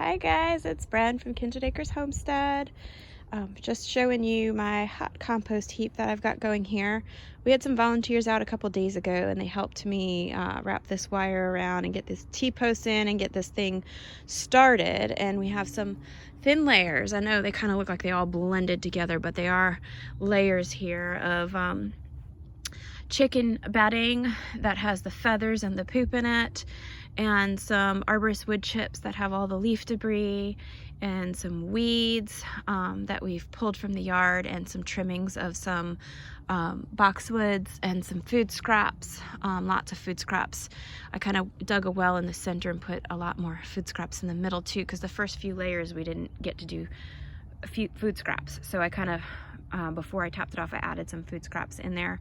Hi guys, it's Bren from Kindred Acres Homestead. Just showing you my hot compost heap that I've got going here. We had some volunteers out a couple days ago and they helped me wrap this wire around and get this T-post in and get this thing started. And we have some thin layers. I know they kind of look like they all blended together, but they are layers here of chicken bedding that has the feathers and the poop in it, and some arborist wood chips that have all the leaf debris, and some weeds that we've pulled from the yard, and some trimmings of some boxwoods and some food scraps, lots of food scraps. I kind of dug a well in the center and put a lot more food scraps in the middle too, because the first few layers we didn't get to do a few food scraps, so I kind of before I topped it off I added some food scraps in there.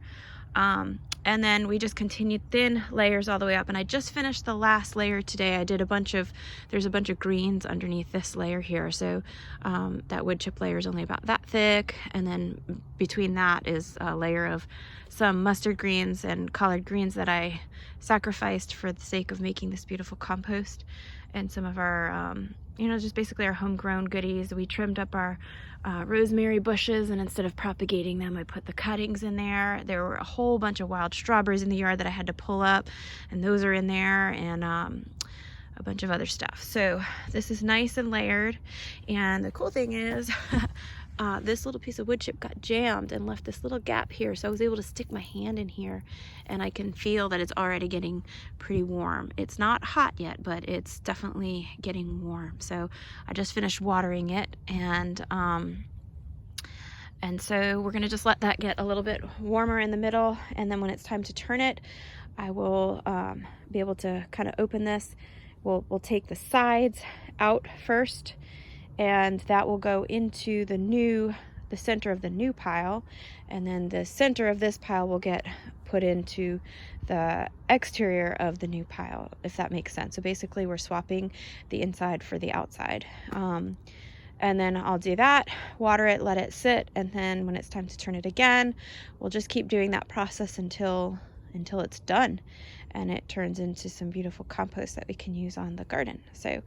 And then we just continued thin layers all the way up, and I just finished the last layer today. I did there's a bunch of greens underneath this layer here, so that wood chip layer is only about that thick, and then between that is a layer of some mustard greens and collard greens that I sacrificed for the sake of making this beautiful compost, and some of our just basically our homegrown goodies. We trimmed up our rosemary bushes, and instead of propagating them, I put the cuttings in there. There were a whole bunch of wild strawberries in the yard that I had to pull up, and those are in there, and a bunch of other stuff. So this is nice and layered, and the cool thing is this little piece of wood chip got jammed and left this little gap here, so I was able to stick my hand in here and I can feel that it's already getting pretty warm. It's not hot yet, but it's definitely getting warm. So I just finished watering it, and so we're gonna just let that get a little bit warmer in the middle, and then when it's time to turn it, I will be able to kind of open this. We'll take the sides out first, and that will go into the center of the new pile, and then the center of this pile will get put into the exterior of the new pile, if that makes sense. So basically we're swapping the inside for the outside. And then I'll do that, water it, let it sit, and then when it's time to turn it again, we'll just keep doing that process until it's done and it turns into some beautiful compost that we can use on the garden. So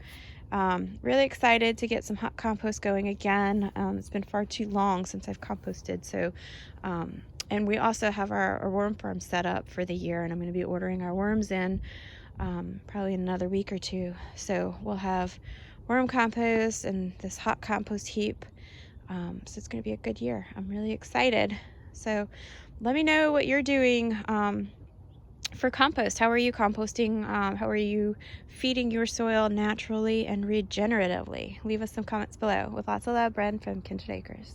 really excited to get some hot compost going again. It's been far too long since I've composted. So and we also have our worm farm set up for the year, and I'm going to be ordering our worms in probably in another week or two. So we'll have worm compost and this hot compost heap. So it's going to be a good year. I'm really excited. So let me know what you're doing for compost. How are you composting? How are you feeding your soil naturally and regeneratively? Leave us some comments below. With lots of love, Bren from Kindred Acres.